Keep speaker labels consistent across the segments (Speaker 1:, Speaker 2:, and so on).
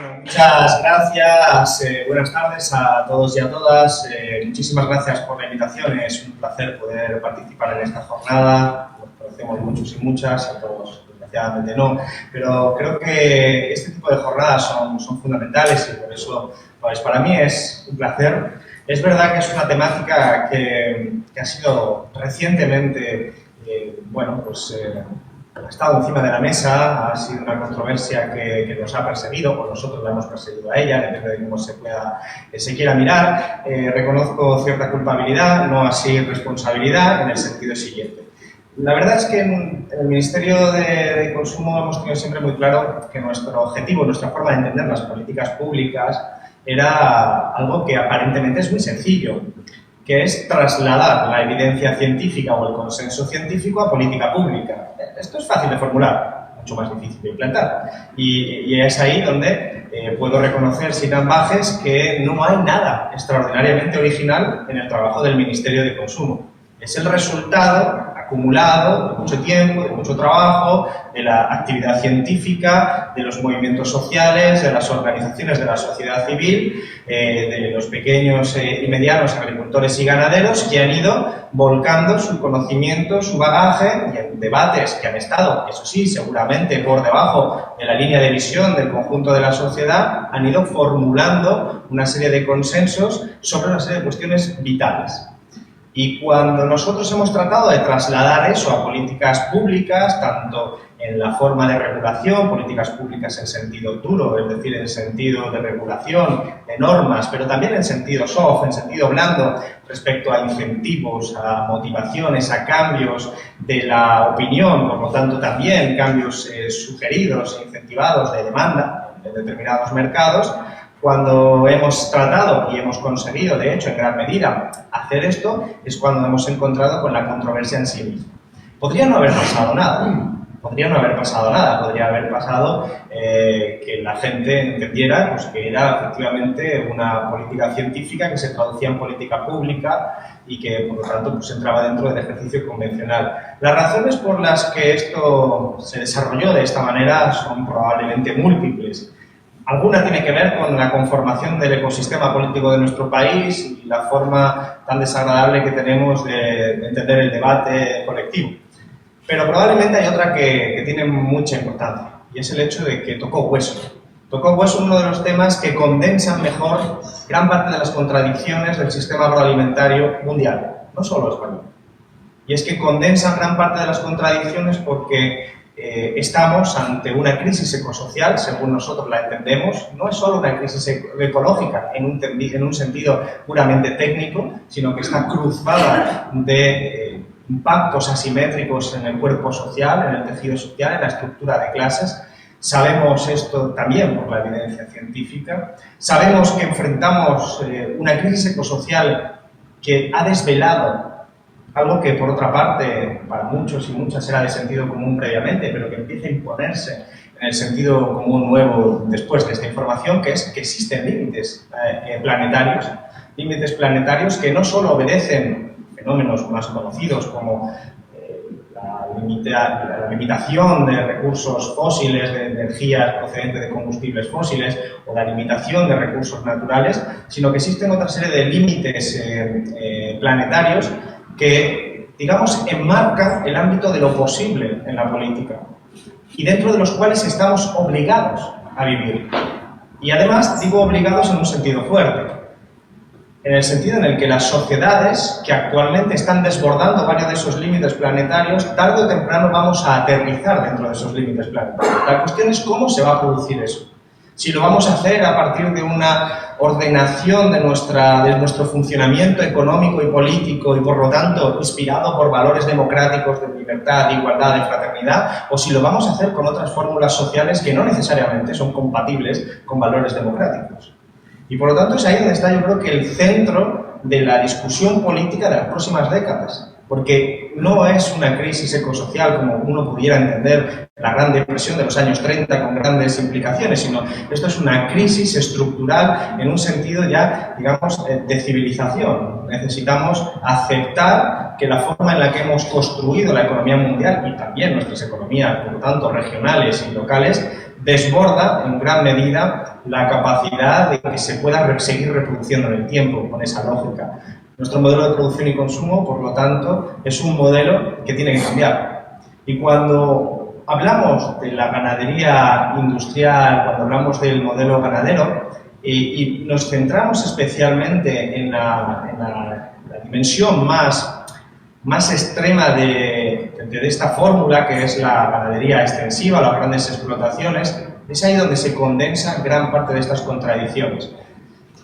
Speaker 1: Bueno, muchas gracias, buenas tardes a todos y a todas. Muchísimas gracias por la invitación, es un placer poder participar en esta jornada. Nos conocemos muchos y muchas, a todos desgraciadamente no, pero creo que este tipo de jornadas son fundamentales y por eso pues, para mí es un placer. Es verdad que es una temática que ha sido recientemente, ha estado encima de la mesa, ha sido una controversia que nos ha perseguido, o nosotros la hemos perseguido a ella, depende de cómo se quiera mirar. Reconozco cierta culpabilidad, no así responsabilidad, en el sentido siguiente. La verdad es que en el Ministerio de Consumo hemos tenido siempre muy claro que nuestro objetivo, nuestra forma de entender las políticas públicas era algo que aparentemente es muy sencillo, que es trasladar la evidencia científica o el consenso científico a política pública. Esto es fácil de formular, mucho más difícil de implantar. Y es ahí donde puedo reconocer sin ambajes que no hay nada extraordinariamente original en el trabajo del Ministerio de Consumo. Es el resultado acumulado de mucho tiempo, de mucho trabajo, de la actividad científica, de los movimientos sociales, de las organizaciones de la sociedad civil, de los pequeños y medianos agricultores y ganaderos que han ido volcando su conocimiento, su bagaje y en debates que han estado, eso sí, seguramente por debajo de la línea de visión del conjunto de la sociedad, han ido formulando una serie de consensos sobre una serie de cuestiones vitales. Y cuando nosotros hemos tratado de trasladar eso a políticas públicas, tanto en la forma de regulación, políticas públicas en sentido duro, es decir, en sentido de regulación, de normas, pero también en sentido soft, en sentido blando, respecto a incentivos, a motivaciones, a cambios de la opinión, por lo tanto también cambios sugeridos e incentivados de demanda en determinados mercados. Cuando hemos tratado y hemos conseguido, de hecho, en gran medida, hacer esto, es cuando hemos encontrado con la controversia en sí misma. Podría no haber pasado nada, podría haber pasado que la gente entendiera pues, que era efectivamente una política científica que se traducía en política pública y que, por lo tanto, pues, entraba dentro del ejercicio convencional. Las razones por las que esto se desarrolló de esta manera son probablemente múltiples. Alguna tiene que ver con la conformación del ecosistema político de nuestro país y la forma tan desagradable que tenemos de entender el debate colectivo. Pero probablemente hay otra que tiene mucha importancia y es el hecho de que tocó hueso. Tocó hueso uno de los temas que condensan mejor gran parte de las contradicciones del sistema agroalimentario mundial, no solo español. Y es que condensan gran parte de las contradicciones porque estamos ante una crisis ecosocial, según nosotros la entendemos. No es solo una crisis ecológica en un sentido puramente técnico, sino que está cruzada de impactos asimétricos en el cuerpo social, en el tejido social, en la estructura de clases. Sabemos esto también por la evidencia científica. Sabemos que enfrentamos una crisis ecosocial que ha desvelado algo que, por otra parte, para muchos y muchas era de sentido común previamente, pero que empieza a imponerse en el sentido común nuevo después de esta información, que es que existen límites planetarios que no solo obedecen fenómenos más conocidos como la limitación de recursos fósiles, de energías procedentes de combustibles fósiles o la limitación de recursos naturales, sino que existen otra serie de límites planetarios que, digamos, enmarcan el ámbito de lo posible en la política y dentro de los cuales estamos obligados a vivir. Y además digo obligados en un sentido fuerte, en el sentido en el que las sociedades que actualmente están desbordando varios de esos límites planetarios, tarde o temprano vamos a aterrizar dentro de esos límites planetarios. La cuestión es cómo se va a producir eso. Si lo vamos a hacer a partir de una ordenación de nuestro funcionamiento económico y político y, por lo tanto, inspirado por valores democráticos de libertad, de igualdad, de fraternidad, o si lo vamos a hacer con otras fórmulas sociales que no necesariamente son compatibles con valores democráticos. Y, por lo tanto, es ahí donde está, yo creo, que el centro de la discusión política de las próximas décadas. porque no es una crisis ecosocial como uno pudiera entender la Gran Depresión de los años 30 con grandes implicaciones, sino esto es una crisis estructural en un sentido ya, digamos, de civilización. Necesitamos aceptar que la forma en la que hemos construido la economía mundial y también nuestras economías, por lo tanto, regionales y locales, desborda en gran medida la capacidad de que se pueda seguir reproduciendo en el tiempo con esa lógica. Nuestro modelo de producción y consumo, por lo tanto, es un modelo que tiene que cambiar. Y cuando hablamos de la ganadería industrial, cuando hablamos del modelo ganadero, y nos centramos especialmente en la dimensión más extrema de esta fórmula, que es la ganadería extensiva, las grandes explotaciones, es ahí donde se condensa gran parte de estas contradicciones.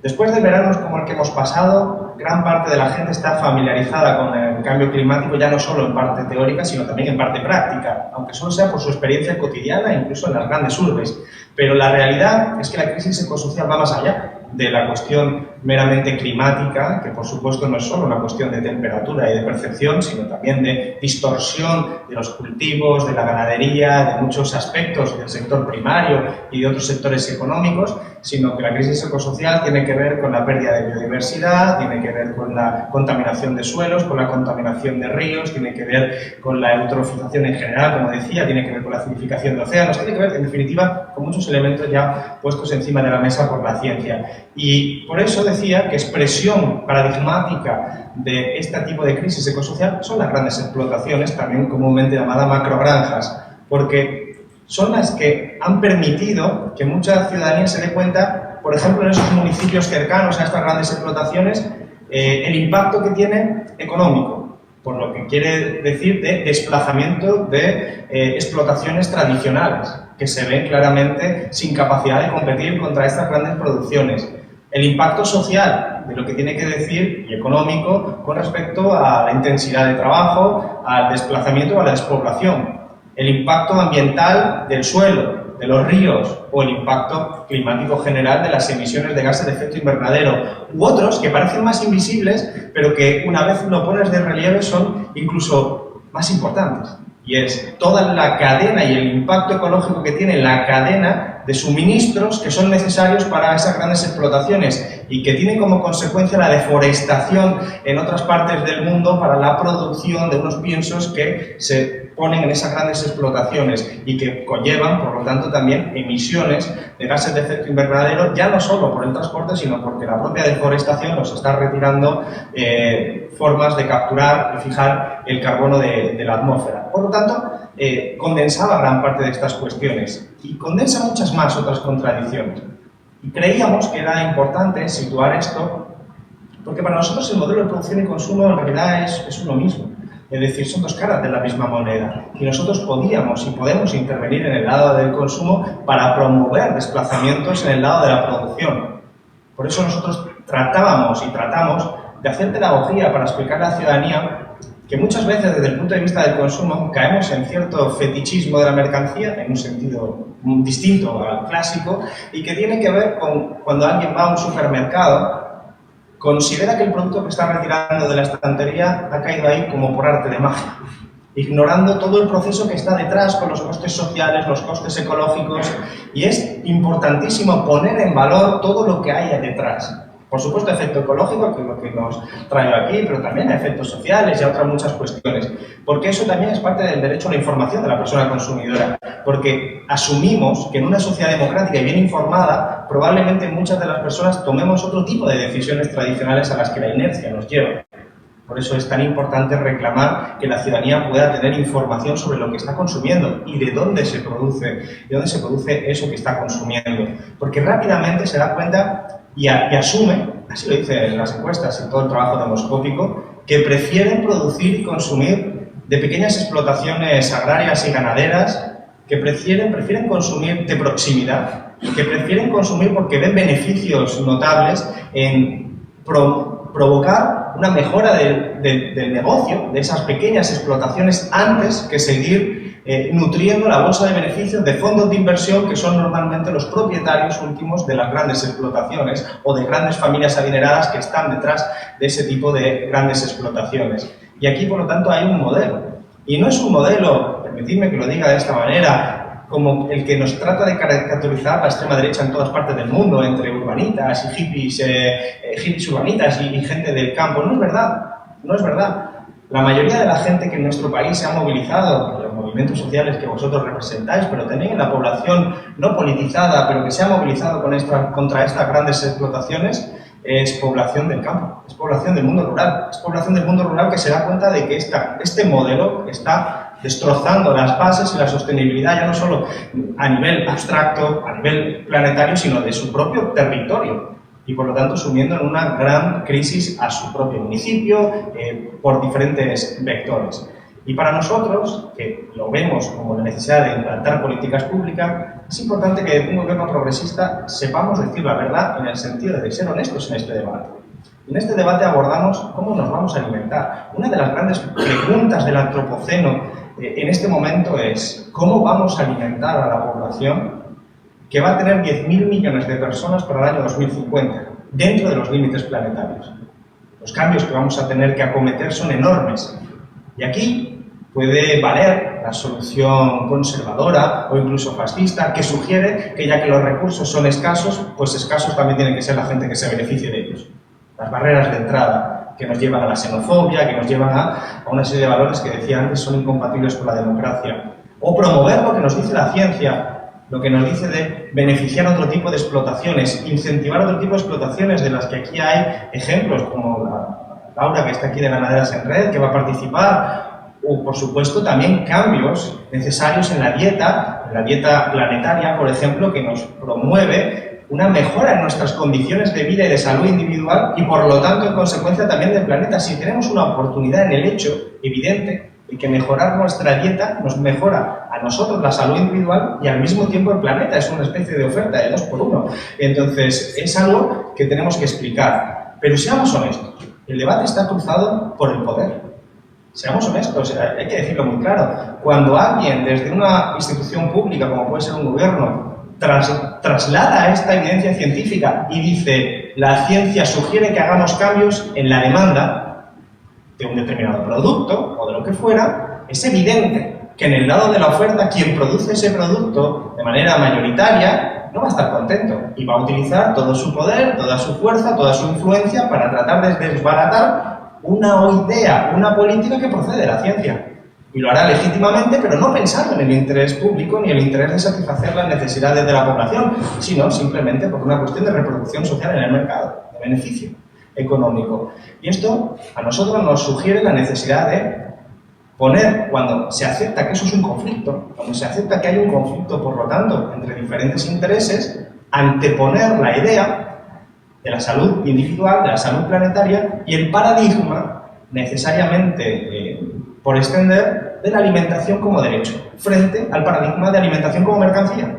Speaker 1: Después de veranos como el que hemos pasado, gran parte de la gente está familiarizada con el cambio climático, ya no solo en parte teórica, sino también en parte práctica, aunque solo sea por su experiencia cotidiana, incluso en las grandes urbes. Pero la realidad es que la crisis ecosocial va más allá de la cuestión meramente climática, que por supuesto no es solo una cuestión de temperatura y de percepción, sino también de distorsión de los cultivos, de la ganadería, de muchos aspectos del sector primario y de otros sectores económicos, sino que la crisis ecosocial tiene que ver con la pérdida de biodiversidad, tiene que ver con la contaminación de suelos, con la contaminación de ríos, tiene que ver con la eutrofización en general, como decía, tiene que ver con la acidificación de océanos, tiene que ver, en definitiva, con muchos elementos ya puestos encima de la mesa por la ciencia. Y por eso decía que expresión paradigmática de este tipo de crisis ecosocial son las grandes explotaciones, también comúnmente llamadas macrogranjas, porque son las que han permitido que mucha ciudadanía se dé cuenta, por ejemplo, en esos municipios cercanos a estas grandes explotaciones, el impacto que tiene económico, por lo que quiere decir de desplazamiento de explotaciones tradicionales, que se ven claramente sin capacidad de competir contra estas grandes producciones. El impacto social, de lo que tiene que decir, y económico, con respecto a la intensidad de trabajo, al desplazamiento o a la despoblación. El impacto ambiental del suelo, de los ríos, o el impacto climático general de las emisiones de gases de efecto invernadero, u otros que parecen más invisibles, pero que una vez lo pones de relieve son incluso más importantes. Y es toda la cadena y el impacto ecológico que tiene la cadena de suministros que son necesarios para esas grandes explotaciones y que tienen como consecuencia la deforestación en otras partes del mundo para la producción de unos piensos que se ponen en esas grandes explotaciones y que conllevan, por lo tanto, también emisiones de gases de efecto invernadero, ya no solo por el transporte, sino porque la propia deforestación nos está retirando formas de capturar y fijar el carbono de la atmósfera. Por lo tanto, condensaba gran parte de estas cuestiones y condensa muchas más otras contradicciones. Y creíamos que era importante situar esto porque para nosotros el modelo de producción y consumo en realidad es uno mismo. Es decir, son dos caras de la misma moneda y nosotros podíamos y podemos intervenir en el lado del consumo para promover desplazamientos en el lado de la producción. Por eso nosotros tratábamos y tratamos de hacer pedagogía para explicar a la ciudadanía que muchas veces desde el punto de vista del consumo caemos en cierto fetichismo de la mercancía en un sentido distinto al clásico y que tiene que ver con cuando alguien va a un supermercado, considera que el producto que está retirando de la estantería ha caído ahí como por arte de magia, ignorando todo el proceso que está detrás con los costes sociales, los costes ecológicos, y es importantísimo poner en valor todo lo que hay detrás. Por supuesto, efecto ecológico, que es lo que nos trae aquí, pero también efectos sociales y otras muchas cuestiones, porque eso también es parte del derecho a la información de la persona consumidora, porque asumimos que en una sociedad democrática y bien informada, probablemente muchas de las personas tomemos otro tipo de decisiones tradicionales a las que la inercia nos lleva. Por eso es tan importante reclamar que la ciudadanía pueda tener información sobre lo que está consumiendo y de dónde se produce eso que está consumiendo, porque rápidamente se da cuenta y asume, así lo dicen las encuestas y todo el trabajo demoscópico, que prefieren producir y consumir de pequeñas explotaciones agrarias y ganaderas, que prefieren consumir de proximidad, que prefieren consumir porque ven beneficios notables en provocar una mejora del negocio, de esas pequeñas explotaciones, antes que seguir nutriendo la bolsa de beneficios de fondos de inversión que son normalmente los propietarios últimos de las grandes explotaciones o de grandes familias adineradas que están detrás de ese tipo de grandes explotaciones. Y aquí, por lo tanto, hay un modelo. Y no es un modelo, permitidme que lo diga de esta manera, como el que nos trata de caricaturizar la extrema derecha en todas partes del mundo, entre urbanitas y hippies, hippies urbanitas y gente del campo. No es verdad, no es verdad. La mayoría de la gente que en nuestro país se ha movilizado, en los movimientos sociales que vosotros representáis, pero también en la población no politizada, pero que se ha movilizado contra estas grandes explotaciones, es población del campo, es población del mundo rural, es población del mundo rural que se da cuenta de que este modelo está destrozando las bases y la sostenibilidad, ya no solo a nivel abstracto, a nivel planetario, sino de su propio territorio. Y por lo tanto sumiendo en una gran crisis a su propio municipio por diferentes vectores. Y para nosotros, que lo vemos como la necesidad de implantar políticas públicas, es importante que un gobierno progresista sepamos decir la verdad en el sentido de ser honestos en este debate. En este debate abordamos cómo nos vamos a alimentar. Una de las grandes preguntas del antropoceno en este momento es cómo vamos a alimentar a la población que va a tener 10.000 millones de personas para el año 2050, dentro de los límites planetarios. Los cambios que vamos a tener que acometer son enormes. Y aquí puede valer la solución conservadora o incluso fascista que sugiere que ya que los recursos son escasos, pues escasos también tiene que ser la gente que se beneficie de ellos. Las barreras de entrada que nos llevan a la xenofobia, que nos llevan a una serie de valores que decía antes son incompatibles con la democracia. O promover lo que nos dice la ciencia, lo que nos dice de beneficiar otro tipo de explotaciones, incentivar otro tipo de explotaciones de las que aquí hay ejemplos, como Laura, que está aquí de Ganaderas en Red, que va a participar, o por supuesto también cambios necesarios en la dieta planetaria, por ejemplo, que nos promueve una mejora en nuestras condiciones de vida y de salud individual y por lo tanto en consecuencia también del planeta. Si tenemos una oportunidad en el hecho evidente de que mejorar nuestra dieta nos mejora a nosotros la salud individual y al mismo tiempo el planeta, es una especie de oferta de 2 por 1. Entonces es algo que tenemos que explicar. Pero seamos honestos, el debate está cruzado por el poder. Seamos honestos, hay que decirlo muy claro. Cuando alguien desde una institución pública, como puede ser un gobierno, traslada esta evidencia científica y dice la ciencia sugiere que hagamos cambios en la demanda de un determinado producto o de lo que fuera, es evidente que en el lado de la oferta quien produce ese producto de manera mayoritaria no va a estar contento y va a utilizar todo su poder, toda su fuerza, toda su influencia para tratar de desbaratar una idea, una política que procede de la ciencia. Y lo hará legítimamente, pero no pensando en el interés público ni el interés de satisfacer las necesidades de la población, sino simplemente por una cuestión de reproducción social en el mercado, de beneficio económico. Y esto a nosotros nos sugiere la necesidad de poner, cuando se acepta que eso es un conflicto, cuando se acepta que hay un conflicto, por lo tanto, entre diferentes intereses, anteponer la idea de la salud individual, de la salud planetaria y el paradigma necesariamente por extender de la alimentación como derecho, frente al paradigma de alimentación como mercancía.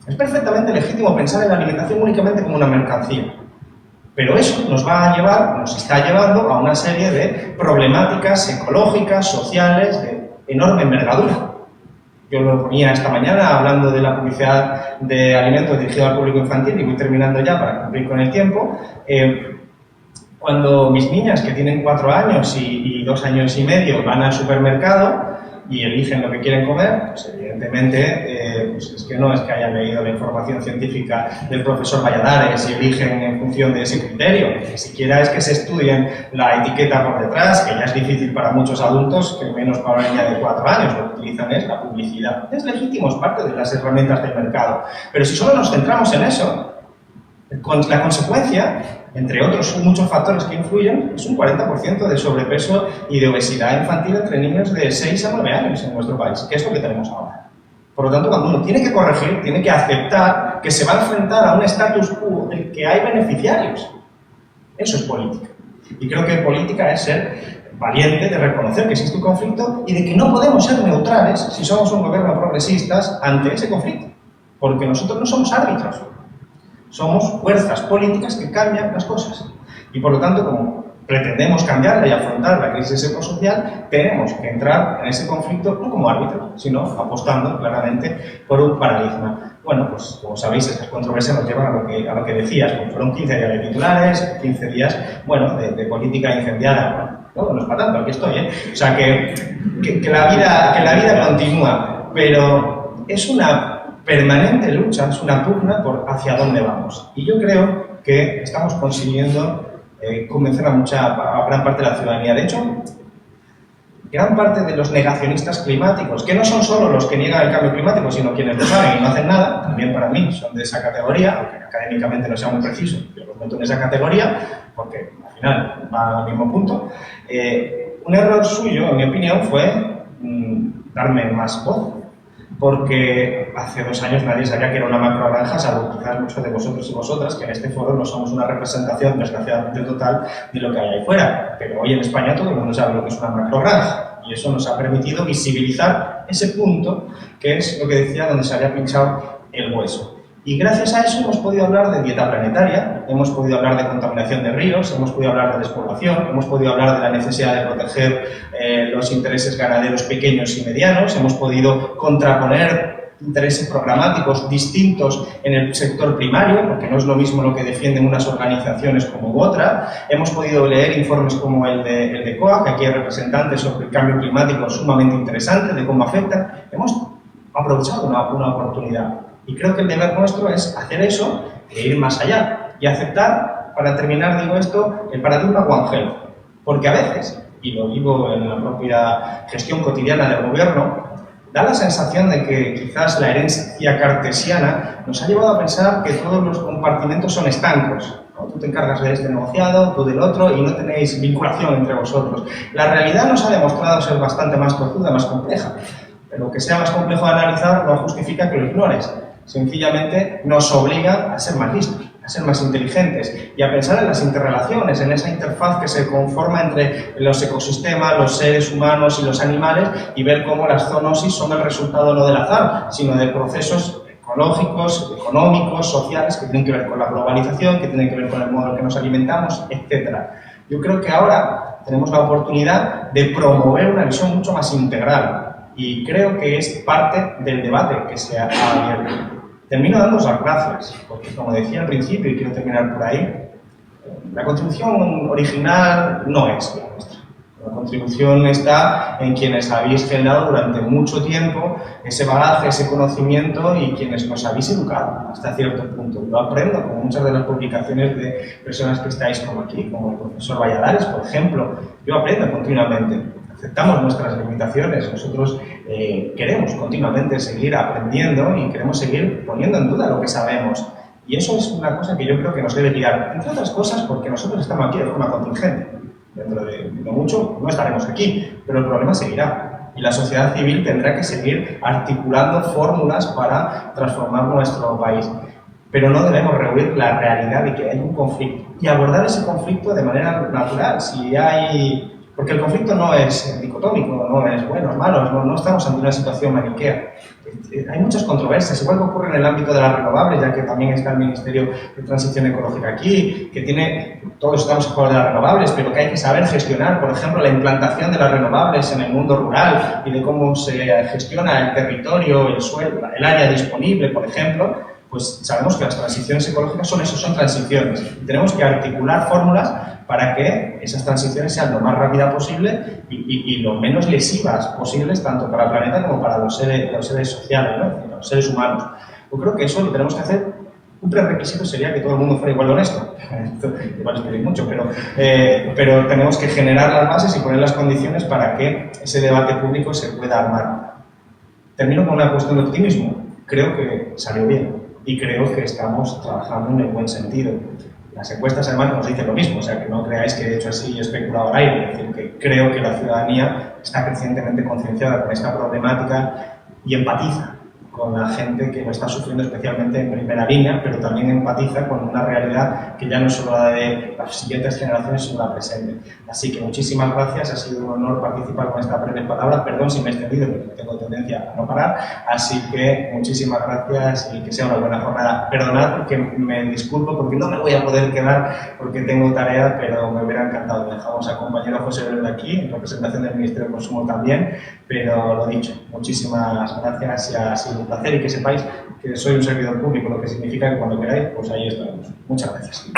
Speaker 1: Es perfectamente legítimo pensar en la alimentación únicamente como una mercancía, pero eso nos va a llevar, nos está llevando a una serie de problemáticas ecológicas, sociales, de enorme envergadura. Yo lo ponía esta mañana hablando de la publicidad de alimentos dirigidos al público infantil y voy terminando ya para cumplir con el tiempo. Cuando mis niñas, que tienen 4 años y 2 años y medio, van al supermercado y eligen lo que quieren comer, pues evidentemente pues es que no es que hayan leído la información científica del profesor Valladares y eligen en función de ese criterio, ni siquiera es que se estudien la etiqueta por detrás, que ya es difícil para muchos adultos, que menos para una niña de 4 años, lo que utilizan es la publicidad. Es legítimo, es parte de las herramientas del mercado, pero si solo nos centramos en eso, la consecuencia, entre otros muchos factores que influyen, es un 40% de sobrepeso y de obesidad infantil entre niños de 6 a 9 años en nuestro país, que es lo que tenemos ahora. Por lo tanto, cuando uno tiene que corregir, tiene que aceptar que se va a enfrentar a un status quo del que hay beneficiarios. Eso es política. Y creo que política es ser valiente de reconocer que existe un conflicto y de que no podemos ser neutrales si somos un gobierno progresistas ante ese conflicto. Porque nosotros no somos árbitros. Somos fuerzas políticas que cambian las cosas. Y por lo tanto, como pretendemos cambiarla y afrontar la crisis ecosocial, tenemos que entrar en ese conflicto no como árbitros, sino apostando claramente por un paradigma. Bueno, pues como sabéis, estas controversias nos llevan a lo que decías, como fueron 15 días de titulares, 15 días, bueno, de política incendiada. No es para tanto, aquí estoy, ¿eh? O sea, que la vida continúa, pero es una permanente lucha, es una pugna por hacia dónde vamos. Y yo creo que estamos consiguiendo convencer a gran parte de la ciudadanía. De hecho, gran parte de los negacionistas climáticos, que no son solo los que niegan el cambio climático, sino quienes lo saben y no hacen nada, también para mí son de esa categoría, aunque académicamente no sea muy preciso, yo los meto en esa categoría, porque al final va al mismo punto. Un error suyo, en mi opinión, fue darme más voz, porque hace 2 años nadie sabía que era una macrogranja, salvo quizás muchos de vosotros y vosotras, que en este foro no somos una representación, desgraciadamente total, de lo que hay ahí fuera. Pero hoy en España todo el mundo sabe lo que es una macrogranja, y eso nos ha permitido visibilizar ese punto, que es lo que decía, donde se había pinchado el hueso. Y gracias a eso hemos podido hablar de dieta planetaria, hemos podido hablar de contaminación de ríos, hemos podido hablar de despoblación, hemos podido hablar de la necesidad de proteger los intereses ganaderos pequeños y medianos, hemos podido contraponer intereses programáticos distintos en el sector primario, porque no es lo mismo lo que defienden unas organizaciones como otras. Hemos podido leer informes como el de COA, que aquí hay representantes sobre el cambio climático sumamente interesante, de cómo afecta. Hemos aprovechado una oportunidad. Y creo que el deber nuestro es hacer eso e ir más allá y aceptar, para terminar, digo esto, el paradigma One Health. Porque a veces, y lo vivo en la propia gestión cotidiana del gobierno, da la sensación de que quizás la herencia cartesiana nos ha llevado a pensar que todos los compartimentos son estancos, ¿no? Tú te encargas de este negociado, tú del otro, y no tenéis vinculación entre vosotros. La realidad nos ha demostrado ser bastante más tozuda, más compleja. Pero que sea más complejo de analizar no justifica que lo ignores. Sencillamente nos obliga a ser más listos, a ser más inteligentes y a pensar en las interrelaciones, en esa interfaz que se conforma entre los ecosistemas, los seres humanos y los animales, y ver cómo las zoonosis son el resultado no del azar, sino de procesos ecológicos, económicos, sociales, que tienen que ver con la globalización, que tienen que ver con el modo en que nos alimentamos, etc. Yo creo que ahora tenemos la oportunidad de promover una visión mucho más integral, y creo que es parte del debate que se ha abierto. Termino dándos las gracias, porque como decía al principio, y quiero terminar por ahí, la contribución original no es la nuestra. La contribución está en quienes habéis generado durante mucho tiempo ese bagaje, ese conocimiento, y quienes nos habéis educado hasta cierto punto. Lo aprendo con muchas de las publicaciones de personas que estáis como aquí, como el profesor Valladares, por ejemplo. Yo aprendo continuamente. Aceptamos nuestras limitaciones, nosotros queremos continuamente seguir aprendiendo y queremos seguir poniendo en duda lo que sabemos. Y eso es una cosa que yo creo que nos debe guiar, entre otras cosas porque nosotros estamos aquí de forma contingente. Dentro de mucho no estaremos aquí, pero el problema seguirá. Y la sociedad civil tendrá que seguir articulando fórmulas para transformar nuestro país. Pero no debemos rehuir la realidad de que hay un conflicto y abordar ese conflicto de manera natural. Porque el conflicto no es dicotómico, no es bueno, es malo, no estamos ante una situación maniquea. Hay muchas controversias, igual que ocurre en el ámbito de las renovables, ya que también está el Ministerio de Transición Ecológica aquí, que todos estamos a favor de las renovables, pero que hay que saber gestionar, por ejemplo, la implantación de las renovables en el mundo rural y de cómo se gestiona el territorio, el suelo, el área disponible, por ejemplo. Pues sabemos que las transiciones ecológicas son eso, son transiciones. Y tenemos que articular fórmulas para que esas transiciones sean lo más rápidas posible y lo menos lesivas posibles, tanto para el planeta como para los seres sociales, ¿no? Los seres humanos. Yo creo que eso lo tenemos que hacer. Un prerequisito sería que todo el mundo fuera igual de honesto. Esto igual es pedir mucho, pero tenemos que generar las bases y poner las condiciones para que ese debate público se pueda armar. Termino con una cuestión de optimismo. Creo que salió bien. Y creo que estamos trabajando en el buen sentido. Las encuestas además nos dicen lo mismo, o sea que no creáis que he hecho así y he especulado al aire, es decir, que creo que la ciudadanía está crecientemente concienciada con esta problemática y empatiza con la gente que lo está sufriendo especialmente en primera línea, pero también empatiza con una realidad que ya no es solo la de las siguientes generaciones, sino la presente. Así que muchísimas gracias, ha sido un honor participar con esta breve palabra, perdón si me he extendido, porque tengo tendencia a no parar, así que muchísimas gracias y que sea una buena jornada. Perdonad porque me disculpo, porque no me voy a poder quedar porque tengo tarea, pero me hubiera encantado. Dejamos al compañero José Verde aquí, en representación del Ministerio de Consumo también, pero lo dicho, muchísimas gracias y ha sido un placer, y que sepáis que soy un servidor público, lo que significa que cuando queráis, pues ahí estaremos. Muchas gracias.